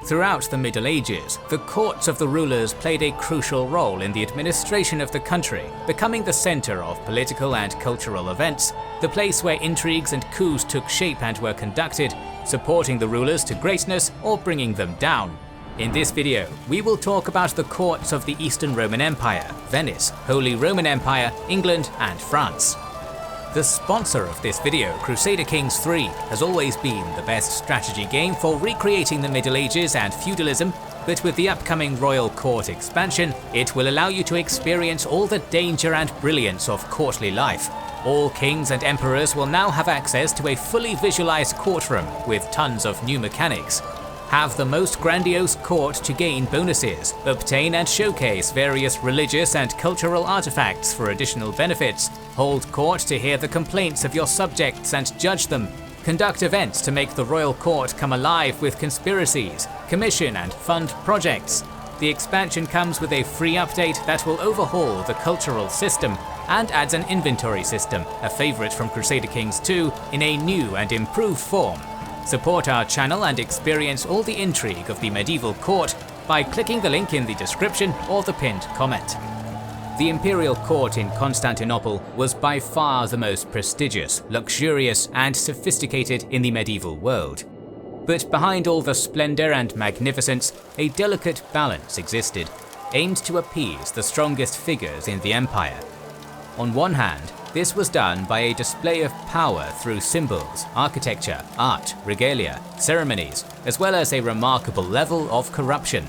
Throughout the Middle Ages, the courts of the rulers played a crucial role in the administration of the country, becoming the center of political and cultural events, the place where intrigues and coups took shape and were conducted, supporting the rulers to greatness or bringing them down. In this video, we will talk about the courts of the Eastern Roman Empire, Venice, Holy Roman Empire, England, and France. The sponsor of this video, Crusader Kings 3, has always been the best strategy game for recreating the Middle Ages and feudalism, but with the upcoming Royal Court expansion, it will allow you to experience all the danger and brilliance of courtly life. All kings and emperors will now have access to a fully visualized courtroom with tons of new mechanics. Have the most grandiose court to gain bonuses, obtain and showcase various religious and cultural artifacts for additional benefits, hold court to hear the complaints of your subjects and judge them, conduct events to make the royal court come alive with conspiracies, commission and fund projects. The expansion comes with a free update that will overhaul the cultural system and adds an inventory system, a favorite from Crusader Kings 2, in a new and improved form. Support our channel and experience all the intrigue of the medieval court by clicking the link in the description or the pinned comment. The imperial court in Constantinople was by far the most prestigious, luxurious, and sophisticated in the medieval world. But behind all the splendor and magnificence, a delicate balance existed, aimed to appease the strongest figures in the empire. On one hand, this was done by a display of power through symbols, architecture, art, regalia, ceremonies, as well as a remarkable level of corruption.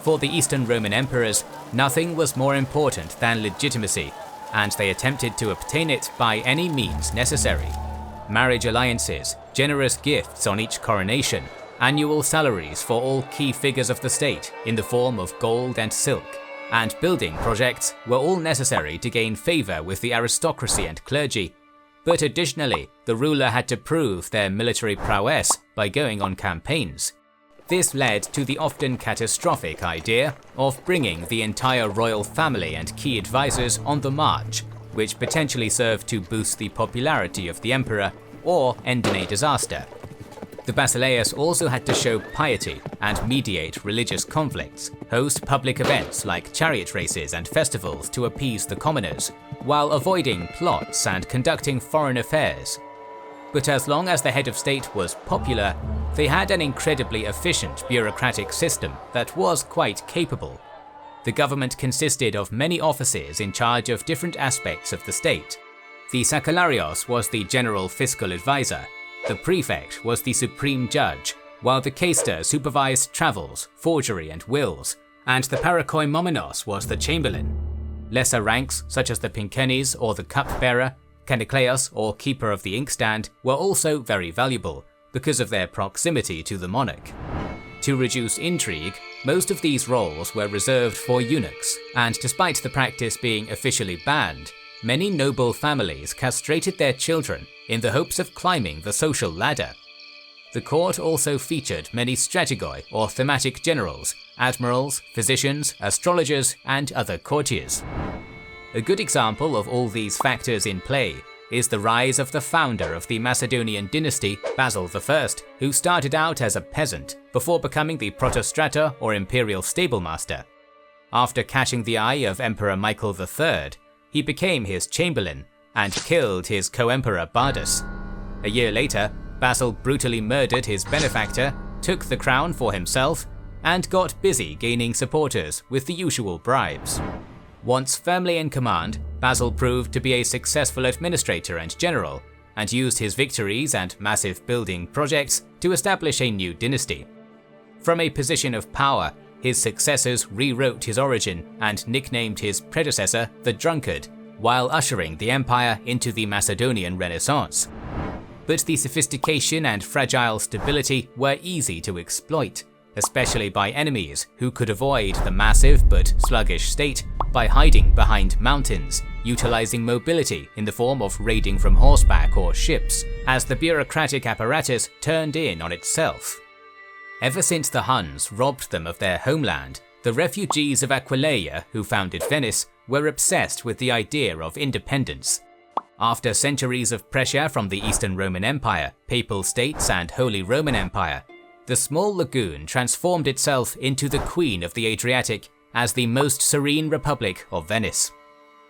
For the Eastern Roman emperors, nothing was more important than legitimacy, and they attempted to obtain it by any means necessary. Marriage alliances, generous gifts on each coronation, annual salaries for all key figures of the state in the form of gold and silk, and building projects were all necessary to gain favor with the aristocracy and clergy. But additionally, the ruler had to prove their military prowess by going on campaigns. This led to the often catastrophic idea of bringing the entire royal family and key advisors on the march, which potentially served to boost the popularity of the emperor or end in a disaster. The basileus also had to show piety and mediate religious conflicts, host public events like chariot races and festivals to appease the commoners, while avoiding plots and conducting foreign affairs. But as long as the head of state was popular, they had an incredibly efficient bureaucratic system that was quite capable. The government consisted of many offices in charge of different aspects of the state. The Sacellarios was the general fiscal advisor. The prefect was the supreme judge, while the quaestor supervised travels, forgery and wills, and the parakoimomenos was the chamberlain. Lesser ranks, such as the pinkenes or the cupbearer, canicleos or keeper of the inkstand, were also very valuable, because of their proximity to the monarch. To reduce intrigue, most of these roles were reserved for eunuchs, and despite the practice being officially banned, many noble families castrated their children in the hopes of climbing the social ladder. The court also featured many strategoi or thematic generals, admirals, physicians, astrologers, and other courtiers. A good example of all these factors in play is the rise of the founder of the Macedonian dynasty, Basil I, who started out as a peasant before becoming the protostrator or imperial stablemaster. After catching the eye of Emperor Michael III, he became his chamberlain and killed his co-emperor Bardas. A year later, Basil brutally murdered his benefactor, took the crown for himself, and got busy gaining supporters with the usual bribes. Once firmly in command, Basil proved to be a successful administrator and general, and used his victories and massive building projects to establish a new dynasty. From a position of power, his successors rewrote his origin and nicknamed his predecessor the Drunkard, while ushering the empire into the Macedonian Renaissance. But the sophistication and fragile stability were easy to exploit, especially by enemies who could avoid the massive but sluggish state by hiding behind mountains, utilizing mobility in the form of raiding from horseback or ships, as the bureaucratic apparatus turned in on itself. Ever since the Huns robbed them of their homeland, the refugees of Aquileia who founded Venice were obsessed with the idea of independence. After centuries of pressure from the Eastern Roman Empire, Papal States and Holy Roman Empire, the small lagoon transformed itself into the Queen of the Adriatic as the most serene Republic of Venice.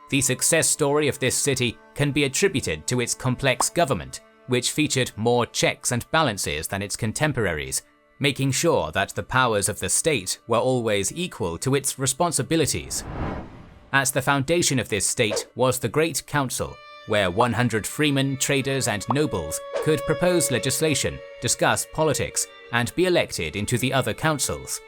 The success story of this city can be attributed to its complex government, which featured more checks and balances than its contemporaries, making sure that the powers of the state were always equal to its responsibilities. At the foundation of this state was the Great Council, where 100 freemen, traders, and nobles could propose legislation, discuss politics, and be elected into the other councils.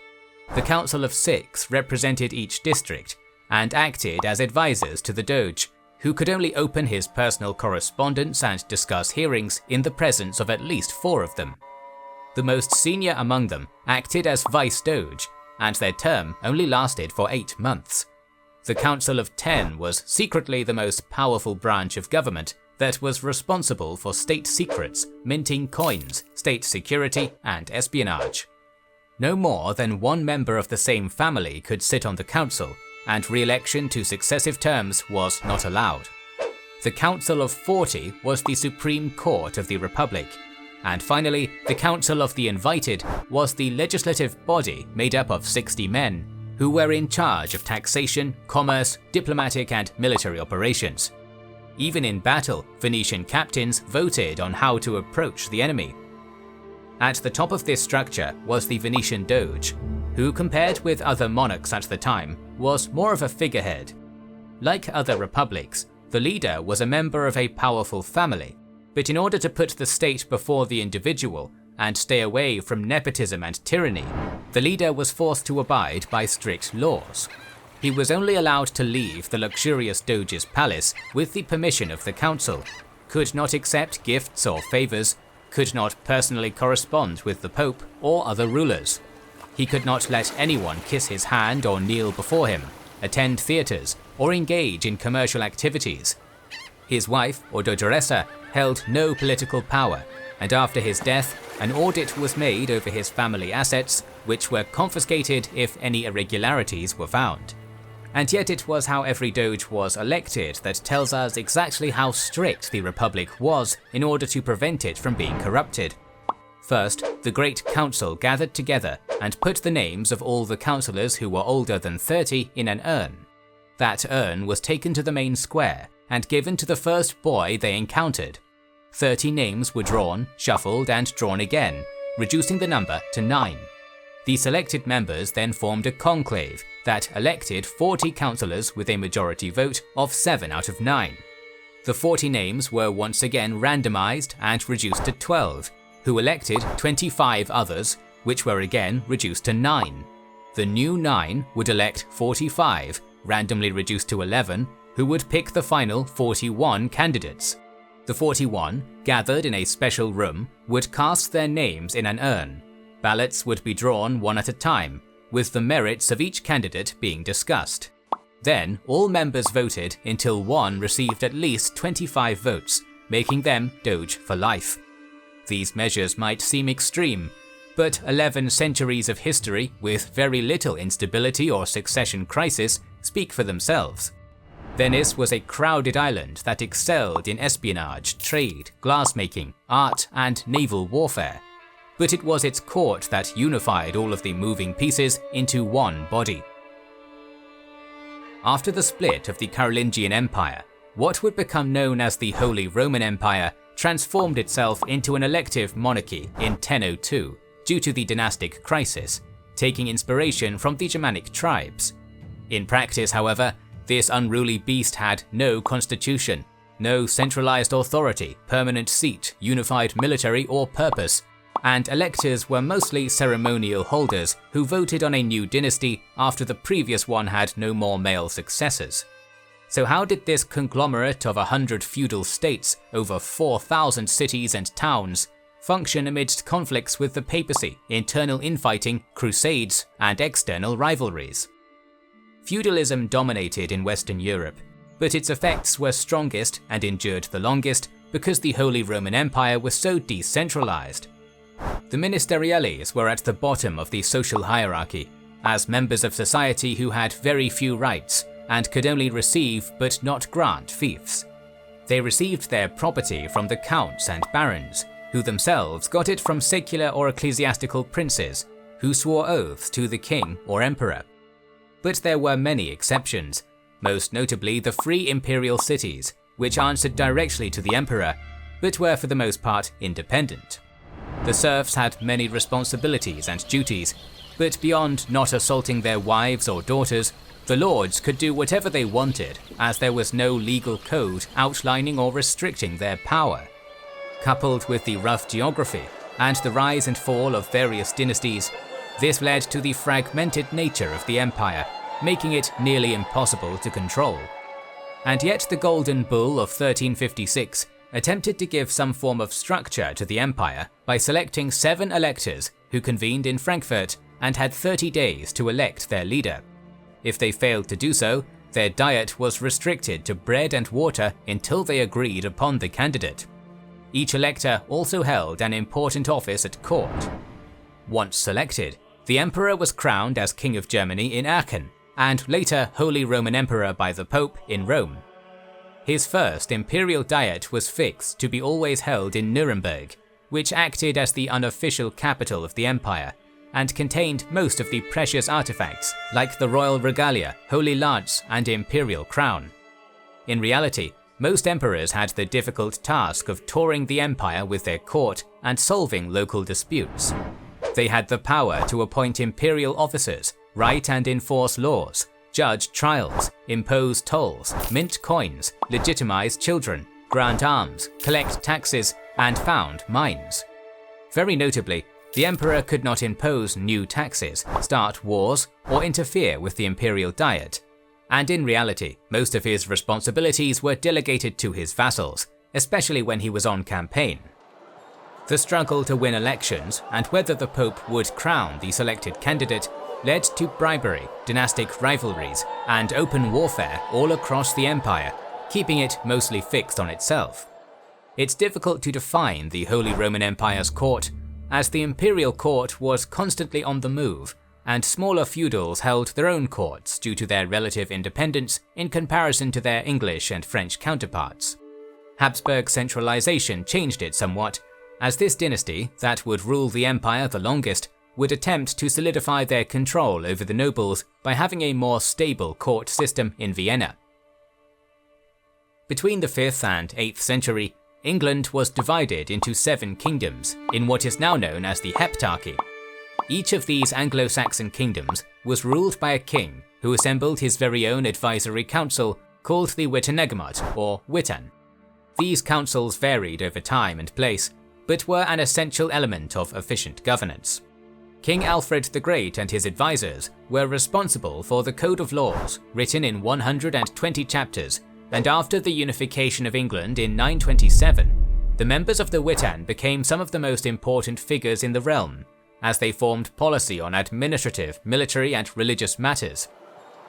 The Council of Six represented each district, and acted as advisors to the Doge, who could only open his personal correspondence and discuss hearings in the presence of at least 4 of them. The most senior among them acted as Vice Doge, and their term only lasted for 8 months. The Council of 10 was secretly the most powerful branch of government that was responsible for state secrets, minting coins, state security, and espionage. No more than 1 member of the same family could sit on the council, and re-election to successive terms was not allowed. The Council of 40 was the supreme court of the Republic, and finally, the Council of the Invited was the legislative body made up of 60 men, who were in charge of taxation, commerce, diplomatic and military operations. Even in battle, Venetian captains voted on how to approach the enemy. At the top of this structure was the Venetian Doge, who, compared with other monarchs at the time, was more of a figurehead. Like other republics, the leader was a member of a powerful family, but in order to put the state before the individual and stay away from nepotism and tyranny, the leader was forced to abide by strict laws. He was only allowed to leave the luxurious Doge's palace with the permission of the council, could not accept gifts or favors, could not personally correspond with the Pope or other rulers. He could not let anyone kiss his hand or kneel before him, attend theatres, or engage in commercial activities. His wife, or dogeressa, held no political power, and after his death, an audit was made over his family assets, which were confiscated if any irregularities were found. And yet it was how every Doge was elected that tells us exactly how strict the Republic was in order to prevent it from being corrupted. First, the Great Council gathered together and put the names of all the councillors who were older than 30 in an urn. That urn was taken to the main square and given to the first boy they encountered. 30 names were drawn, shuffled, and drawn again, reducing the number to 9. The selected members then formed a conclave that elected 40 councillors with a majority vote of 7 out of 9. The 40 names were once again randomized and reduced to 12, who elected 25 others, which were again reduced to 9. The new 9 would elect 45, randomly reduced to 11, who would pick the final 41 candidates. The 41, gathered in a special room, would cast their names in an urn. Ballots would be drawn one at a time, with the merits of each candidate being discussed. Then, all members voted until one received at least 25 votes, making them Doge for life. These measures might seem extreme, but 11 centuries of history with very little instability or succession crisis speak for themselves. Venice was a crowded island that excelled in espionage, trade, glassmaking, art, and naval warfare. But it was its court that unified all of the moving pieces into one body. After the split of the Carolingian Empire, what would become known as the Holy Roman Empire transformed itself into an elective monarchy in 1002 due to the dynastic crisis, taking inspiration from the Germanic tribes. In practice, however, this unruly beast had no constitution, no centralized authority, permanent seat, unified military or purpose, and electors were mostly ceremonial holders who voted on a new dynasty after the previous one had no more male successors. So how did this conglomerate of 100 feudal states over 4,000 cities and towns function amidst conflicts with the papacy, internal infighting, crusades, and external rivalries? Feudalism dominated in Western Europe, but its effects were strongest and endured the longest because the Holy Roman Empire was so decentralized. The ministeriales were at the bottom of the social hierarchy, as members of society who had very few rights and could only receive but not grant fiefs. They received their property from the counts and barons, who themselves got it from secular or ecclesiastical princes who swore oaths to the king or emperor. But there were many exceptions, most notably the free imperial cities, which answered directly to the emperor, but were for the most part independent. The serfs had many responsibilities and duties, but beyond not assaulting their wives or daughters, the lords could do whatever they wanted, as there was no legal code outlining or restricting their power. Coupled with the rough geography and the rise and fall of various dynasties, this led to the fragmented nature of the empire, making it nearly impossible to control. And yet the Golden Bull of 1356 attempted to give some form of structure to the empire by selecting 7 electors who convened in Frankfurt and had 30 days to elect their leader. If they failed to do so, their diet was restricted to bread and water until they agreed upon the candidate. Each elector also held an important office at court. Once selected, the emperor was crowned as King of Germany in Aachen, and later Holy Roman Emperor by the Pope in Rome. His first imperial diet was fixed to be always held in Nuremberg, which acted as the unofficial capital of the empire, and contained most of the precious artifacts like the royal regalia, holy lance, and imperial crown. In reality, most emperors had the difficult task of touring the empire with their court and solving local disputes. They had the power to appoint imperial officers, write and enforce laws, judge trials, impose tolls, mint coins, legitimize children, grant alms, collect taxes, and found mines. Very notably, the emperor could not impose new taxes, start wars, or interfere with the imperial diet. And in reality, most of his responsibilities were delegated to his vassals, especially when he was on campaign. The struggle to win elections and whether the Pope would crown the selected candidate led to bribery, dynastic rivalries, and open warfare all across the empire, keeping it mostly fixed on itself. It's difficult to define the Holy Roman Empire's court, as the imperial court was constantly on the move, and smaller feudals held their own courts due to their relative independence in comparison to their English and French counterparts. Habsburg centralization changed it somewhat, as this dynasty, that would rule the empire the longest, would attempt to solidify their control over the nobles by having a more stable court system in Vienna. Between the 5th and 8th century, England was divided into 7 kingdoms in what is now known as the Heptarchy. Each of these Anglo-Saxon kingdoms was ruled by a king who assembled his very own advisory council called the Witenagemot or Witan. These councils varied over time and place, but were an essential element of efficient governance. King Alfred the Great and his advisors were responsible for the Code of Laws, written in 120 chapters, and after the unification of England in 927, the members of the Witan became some of the most important figures in the realm, as they formed policy on administrative, military, and religious matters.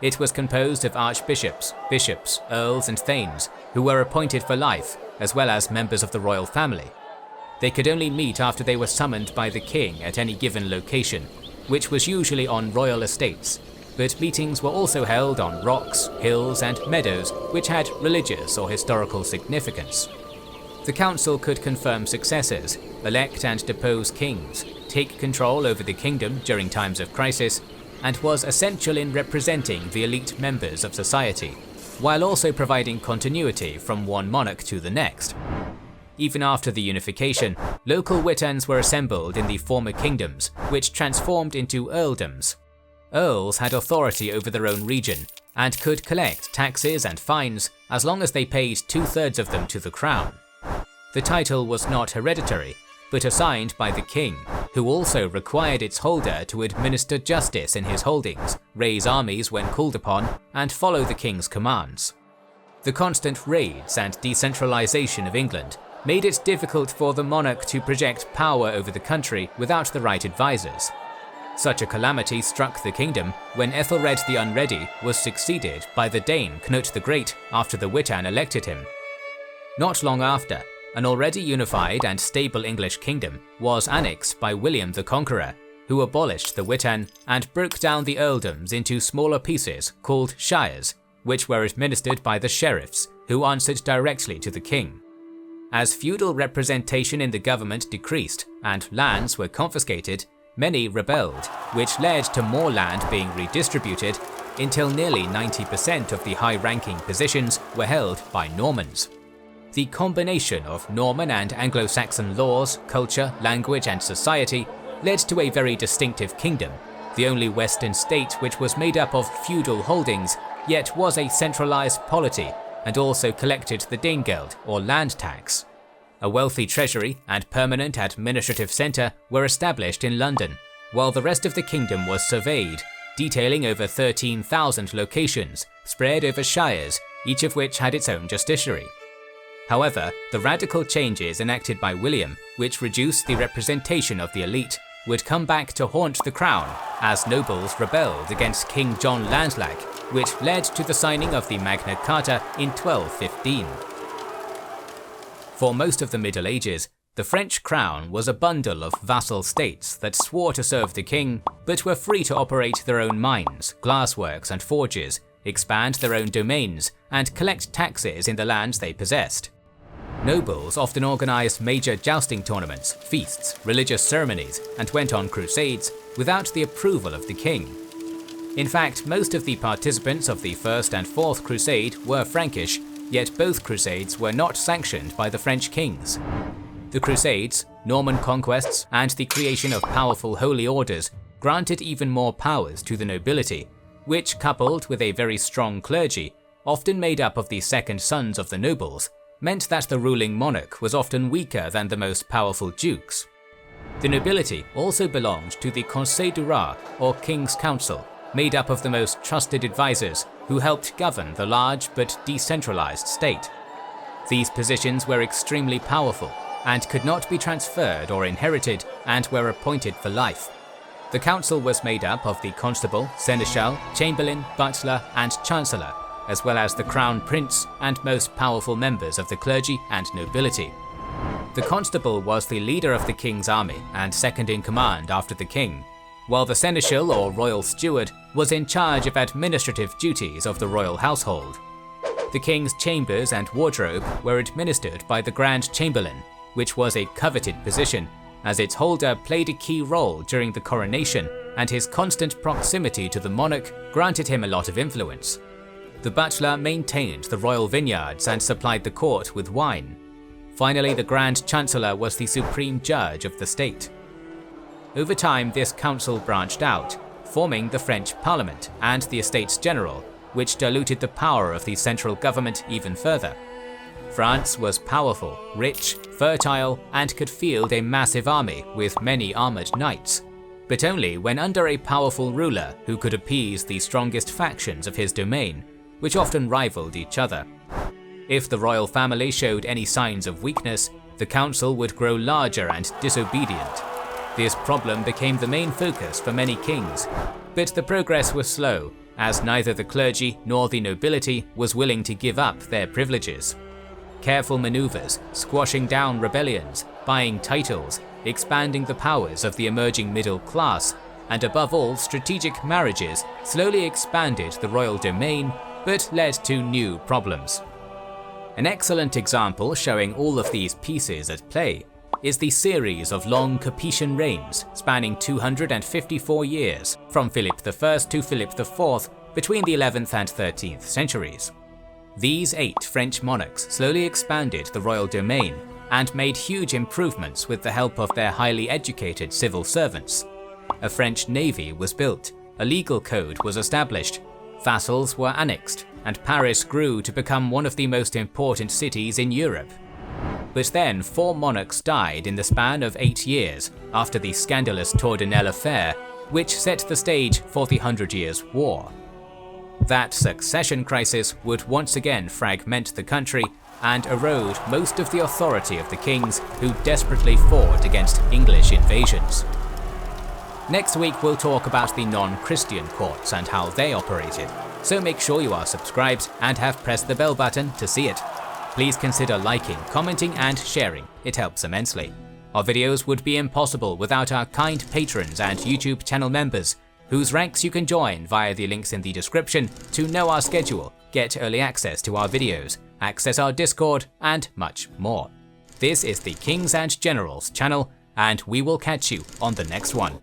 It was composed of archbishops, bishops, earls, and thanes, who were appointed for life, as well as members of the royal family. They could only meet after they were summoned by the king at any given location, which was usually on royal estates, but meetings were also held on rocks, hills, and meadows which had religious or historical significance. The council could confirm successors, elect and depose kings, take control over the kingdom during times of crisis, and was essential in representing the elite members of society, while also providing continuity from one monarch to the next. Even after the unification, local witans were assembled in the former kingdoms, which transformed into earldoms. Earls had authority over their own region, and could collect taxes and fines as long as they paid 2/3 of them to the crown. The title was not hereditary, but assigned by the king, who also required its holder to administer justice in his holdings, raise armies when called upon, and follow the king's commands. The constant raids and decentralization of England made it difficult for the monarch to project power over the country without the right advisors. Such a calamity struck the kingdom when Ethelred the Unready was succeeded by the Dane Knut the Great after the Witan elected him. Not long after, an already unified and stable English kingdom was annexed by William the Conqueror, who abolished the Witan and broke down the earldoms into smaller pieces called shires, which were administered by the sheriffs, who answered directly to the king. As feudal representation in the government decreased and lands were confiscated, many rebelled, which led to more land being redistributed until nearly 90% of the high-ranking positions were held by Normans. The combination of Norman and Anglo-Saxon laws, culture, language and society led to a very distinctive kingdom, the only Western state which was made up of feudal holdings, yet was a centralized polity and also collected the Danegeld or land tax. A wealthy treasury and permanent administrative centre were established in London, while the rest of the kingdom was surveyed, detailing over 13,000 locations spread over shires, each of which had its own justiciary. However, the radical changes enacted by William, which reduced the representation of the elite, would come back to haunt the crown as nobles rebelled against King John Langelag, which led to the signing of the Magna Carta in 1215. For most of the Middle Ages, the French crown was a bundle of vassal states that swore to serve the king, but were free to operate their own mines, glassworks and forges, expand their own domains, and collect taxes in the lands they possessed. Nobles often organized major jousting tournaments, feasts, religious ceremonies, and went on crusades without the approval of the king. In fact, most of the participants of the First and Fourth Crusade were Frankish, yet both crusades were not sanctioned by the French kings. The Crusades, Norman conquests, and the creation of powerful holy orders granted even more powers to the nobility, which, coupled with a very strong clergy, often made up of the second sons of the nobles, meant that the ruling monarch was often weaker than the most powerful dukes. The nobility also belonged to the Conseil du Roi, or King's Council, made up of the most trusted advisors who helped govern the large but decentralized state. These positions were extremely powerful and could not be transferred or inherited and were appointed for life. The council was made up of the constable, seneschal, chamberlain, butler, and chancellor, as well as the crown prince and most powerful members of the clergy and nobility. The constable was the leader of the king's army and second in command after the king, while the seneschal or royal steward was in charge of administrative duties of the royal household. The king's chambers and wardrobe were administered by the Grand Chamberlain, which was a coveted position, as its holder played a key role during the coronation, and his constant proximity to the monarch granted him a lot of influence. The butler maintained the royal vineyards and supplied the court with wine. Finally, the Grand Chancellor was the supreme judge of the state. Over time, this council branched out, forming the French Parliament and the Estates General, which diluted the power of the central government even further. France was powerful, rich, fertile, and could field a massive army with many armored knights, but only when under a powerful ruler who could appease the strongest factions of his domain, which often rivaled each other. If the royal family showed any signs of weakness, the council would grow larger and disobedient. This problem became the main focus for many kings, but the progress was slow, as neither the clergy nor the nobility was willing to give up their privileges. Careful maneuvers, squashing down rebellions, buying titles, expanding the powers of the emerging middle class, and above all strategic marriages slowly expanded the royal domain, but led to new problems. An excellent example showing all of these pieces at play is the series of long Capetian reigns spanning 254 years from Philip I to Philip IV between the 11th and 13th centuries. These 8 French monarchs slowly expanded the royal domain and made huge improvements with the help of their highly educated civil servants. A French navy was built, a legal code was established, vassals were annexed, and Paris grew to become one of the most important cities in Europe. But then 4 monarchs died in the span of 8 years after the scandalous Tordinel affair, which set the stage for the 100 Years' War. That succession crisis would once again fragment the country and erode most of the authority of the kings who desperately fought against English invasions. Next week we'll talk about the non-Christian courts and how they operated, so make sure you are subscribed and have pressed the bell button to see it. Please consider liking, commenting and sharing, it helps immensely. Our videos would be impossible without our kind patrons and YouTube channel members, whose ranks you can join via the links in the description to know our schedule, get early access to our videos, access our Discord, and much more. This is the Kings and Generals channel, and we will catch you on the next one.